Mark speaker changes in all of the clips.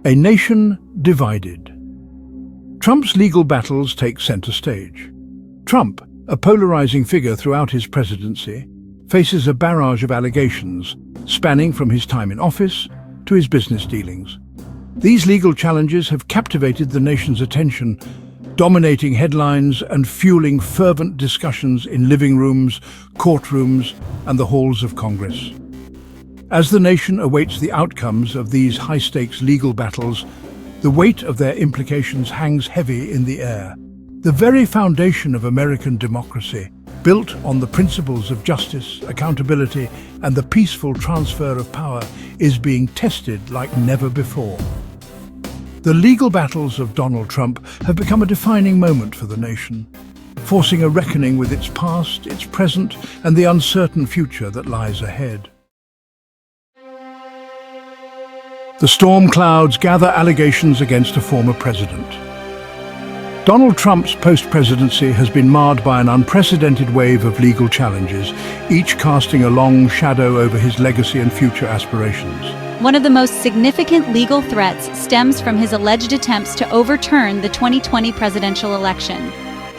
Speaker 1: A nation divided. Trump's legal battles take center stage. Trump, a polarizing figure throughout his presidency, faces a barrage of allegations spanning from his time in office to his business dealings. These legal challenges have captivated the nation's attention, dominating headlines and fueling fervent discussions in living rooms, courtrooms, and the halls of Congress. As the nation awaits the outcomes of these high-stakes legal battles, the weight of their implications hangs heavy in the air. The very foundation of American democracy, built on the principles of justice, accountability, and the peaceful transfer of power, is being tested like never before. The legal battles of Donald Trump have become a defining moment for the nation, forcing a reckoning with its past, its present, and the uncertain future that lies ahead. The storm clouds gather allegations against a former president. Donald Trump's post-presidency has been marred by an unprecedented wave of legal challenges, each casting a long shadow over his legacy and future aspirations.
Speaker 2: One of the most significant legal threats stems from his alleged attempts to overturn the 2020 presidential election.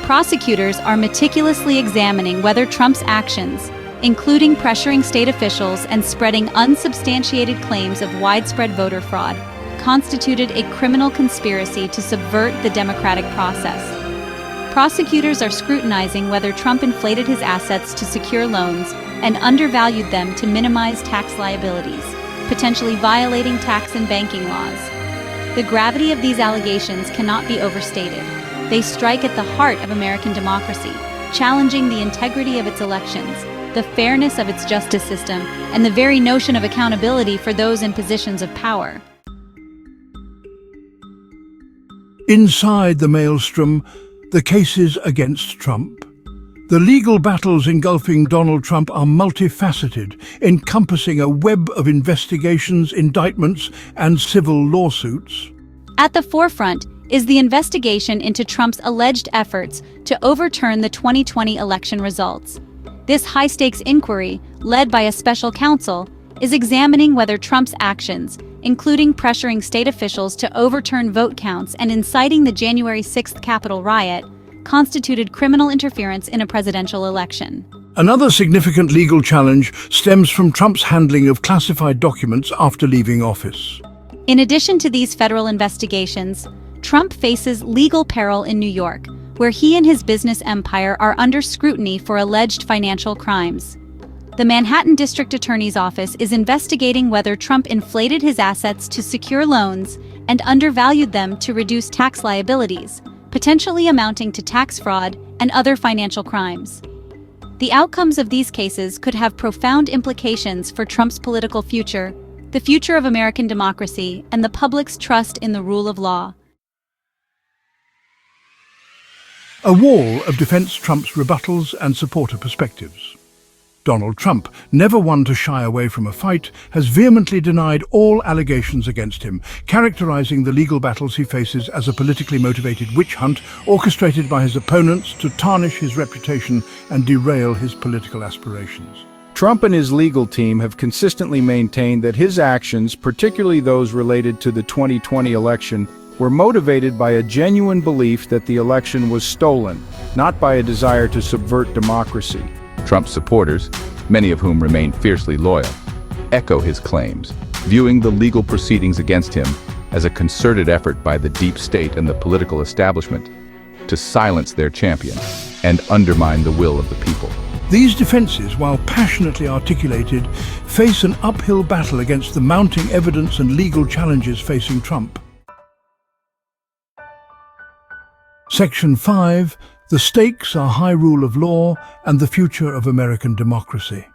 Speaker 2: Prosecutors are meticulously examining whether Trump's actions, including pressuring state officials and spreading unsubstantiated claims of widespread voter fraud, constituted a criminal conspiracy to subvert the democratic process. Prosecutors are scrutinizing whether Trump inflated his assets to secure loans and undervalued them to minimize tax liabilities, potentially violating tax and banking laws. The gravity of these allegations cannot be overstated. They strike at the heart of American democracy, challenging the integrity of its elections, the fairness of its justice system, and the very notion of accountability for those in positions of power.
Speaker 1: Inside the maelstrom, the cases against Trump. The legal battles engulfing Donald Trump are multifaceted, encompassing a web of investigations, indictments, and civil lawsuits.
Speaker 2: At the forefront is the investigation into Trump's alleged efforts to overturn the 2020 election results. This high-stakes inquiry, led by a special counsel, is examining whether Trump's actions, including pressuring state officials to overturn vote counts and inciting the January 6th Capitol riot, constituted criminal interference in a presidential election.
Speaker 1: Another significant legal challenge stems from Trump's handling of classified documents after leaving office.
Speaker 2: In addition to these federal investigations, Trump faces legal peril in New York, where he and his business empire are under scrutiny for alleged financial crimes. The Manhattan District Attorney's Office is investigating whether Trump inflated his assets to secure loans and undervalued them to reduce tax liabilities, potentially amounting to tax fraud and other financial crimes. The outcomes of these cases could have profound implications for Trump's political future, the future of American democracy, and the public's trust in the rule of law.
Speaker 1: A wall of defense Trump's rebuttals and supporter perspectives. Donald Trump, never one to shy away from a fight, has vehemently denied all allegations against him, characterizing the legal battles he faces as a politically motivated witch hunt orchestrated by his opponents to tarnish his reputation and derail his political aspirations.
Speaker 3: Trump and his legal team have consistently maintained that his actions, particularly those related to the 2020 election, were motivated by a genuine belief that the election was stolen, not by a desire to subvert democracy.
Speaker 4: Trump's supporters, many of whom remain fiercely loyal, echo his claims, viewing the legal proceedings against him as a concerted effort by the deep state and the political establishment to silence their champion and undermine the will of the people.
Speaker 1: These defenses, while passionately articulated, face an uphill battle against the mounting evidence and legal challenges facing Trump. Section 5. The stakes are high rule of law and the future of American democracy.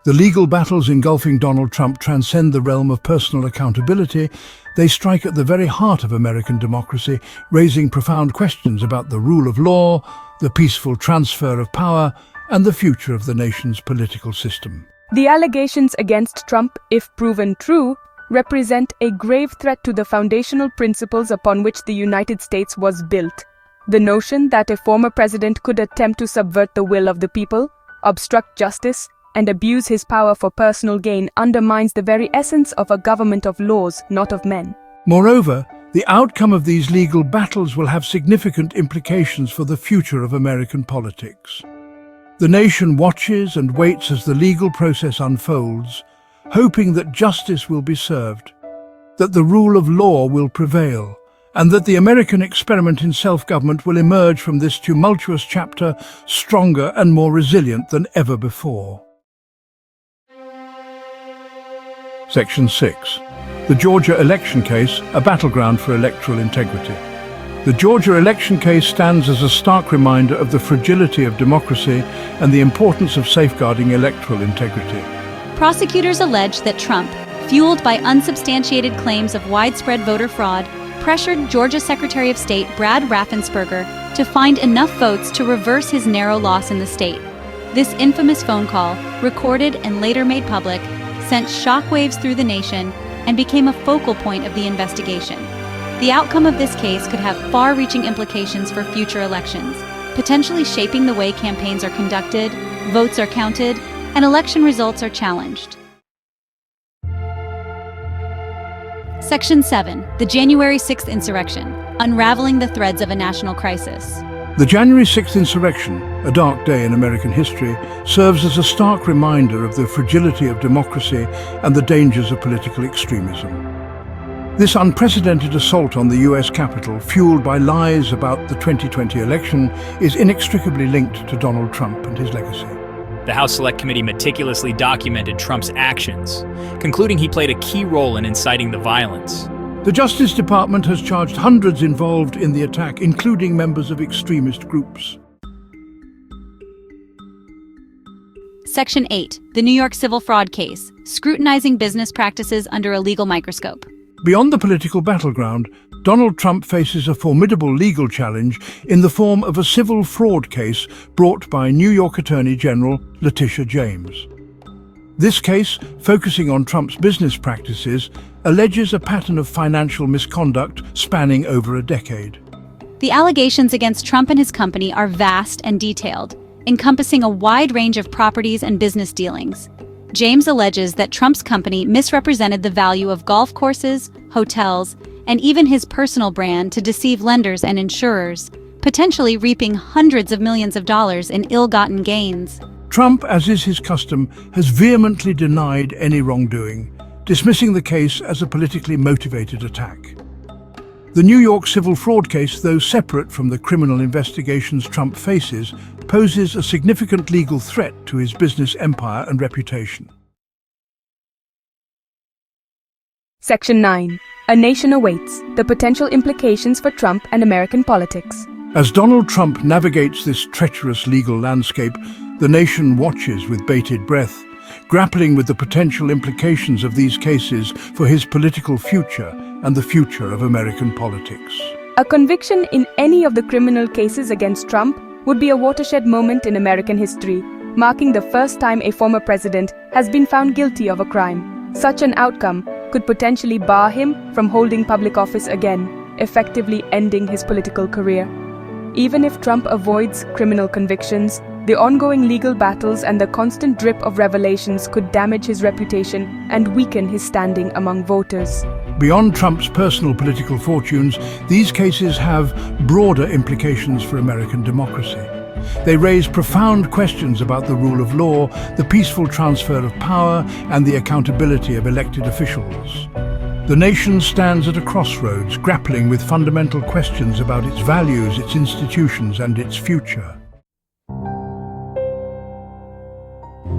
Speaker 1: The legal battles engulfing Donald Trump transcend the realm of personal accountability. They strike at the very heart of American democracy, raising profound questions about the rule of law, the peaceful transfer of power, and the future of the nation's political system.
Speaker 5: The allegations against Trump, if proven true, represent a grave threat to the foundational principles upon which the United States was built. The notion that a former president could attempt to subvert the will of the people, obstruct justice, and abuse his power for personal gain undermines the very essence of a government of laws, not of men.
Speaker 1: Moreover, the outcome of these legal battles will have significant implications for the future of American politics. The nation watches and waits as the legal process unfolds, hoping that justice will be served, that the rule of law will prevail, and that the American experiment in self-government will emerge from this tumultuous chapter stronger and more resilient than ever before. Section 6. The Georgia election case, a battleground for electoral integrity. The Georgia election case stands as a stark reminder of the fragility of democracy and the importance of safeguarding electoral integrity.
Speaker 2: Prosecutors allege that Trump, fueled by unsubstantiated claims of widespread voter fraud, pressured Georgia Secretary of State Brad Raffensperger to find enough votes to reverse his narrow loss in the state. This infamous phone call, recorded and later made public, sent shockwaves through the nation and became a focal point of the investigation. The outcome of this case could have far-reaching implications for future elections, potentially shaping the way campaigns are conducted, votes are counted, and election results are challenged. Section 7. The January 6th Insurrection, unraveling the threads of a national crisis.
Speaker 1: The January 6th insurrection, a dark day in American history, serves as a stark reminder of the fragility of democracy and the dangers of political extremism. This unprecedented assault on the US Capitol, fueled by lies about the 2020 election, is inextricably linked to Donald Trump and his legacy.
Speaker 6: The House Select Committee meticulously documented Trump's actions, concluding he played a key role in inciting the violence.
Speaker 1: The Justice Department has charged hundreds involved in the attack, including members of extremist groups.
Speaker 2: Section 8. The New York Civil Fraud Case, scrutinizing business practices under a legal microscope.
Speaker 1: Beyond the political battleground, Donald Trump faces a formidable legal challenge in the form of a civil fraud case brought by New York Attorney General Letitia James. This case, focusing on Trump's business practices, alleges a pattern of financial misconduct spanning over a decade.
Speaker 2: The allegations against Trump and his company are vast and detailed, encompassing a wide range of properties and business dealings. James alleges that Trump's company misrepresented the value of golf courses, hotels, and even his personal brand to deceive lenders and insurers, potentially reaping hundreds of millions of dollars in ill-gotten gains.
Speaker 1: Trump, as is his custom, has vehemently denied any wrongdoing, dismissing the case as a politically motivated attack. The New York civil fraud case, though separate from the criminal investigations Trump faces, poses a significant legal threat to his business empire and reputation.
Speaker 5: Section 9. A nation awaits the potential implications for Trump and American politics.
Speaker 1: As Donald Trump navigates this treacherous legal landscape, the nation watches with bated breath, grappling with the potential implications of these cases for his political future and the future of American politics.
Speaker 5: A conviction in any of the criminal cases against Trump would be a watershed moment in American history, marking the first time a former president has been found guilty of a crime. Such an outcome could potentially bar him from holding public office again, effectively ending his political career. Even if Trump avoids criminal convictions, the ongoing legal battles and the constant drip of revelations could damage his reputation and weaken his standing among voters.
Speaker 1: Beyond Trump's personal political fortunes, these cases have broader implications for American democracy. They raise profound questions about the rule of law, the peaceful transfer of power, and the accountability of elected officials. The nation stands at a crossroads, grappling with fundamental questions about its values, its institutions, and its future.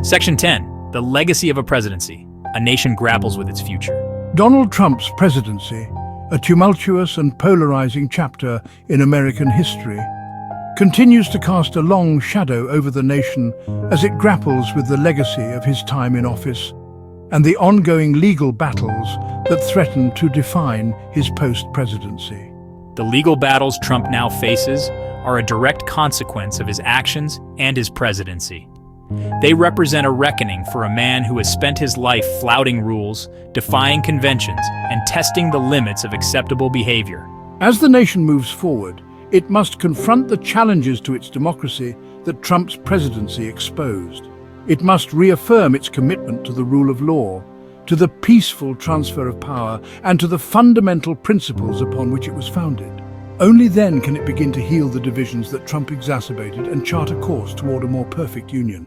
Speaker 6: Section 10. The Legacy of a Presidency. A nation grapples with its future.
Speaker 1: Donald Trump's presidency, a tumultuous and polarizing chapter in American history, continues to cast a long shadow over the nation as it grapples with the legacy of his time in office and the ongoing legal battles that threaten to define his post-presidency.
Speaker 6: The legal battles Trump now faces are a direct consequence of his actions and his presidency. They represent a reckoning for a man who has spent his life flouting rules, defying conventions, and testing the limits of acceptable behavior.
Speaker 1: As the nation moves forward, it must confront the challenges to its democracy that Trump's presidency exposed. It must reaffirm its commitment to the rule of law, to the peaceful transfer of power, and to the fundamental principles upon which it was founded. Only then can it begin to heal the divisions that Trump exacerbated and chart a course toward a more perfect union.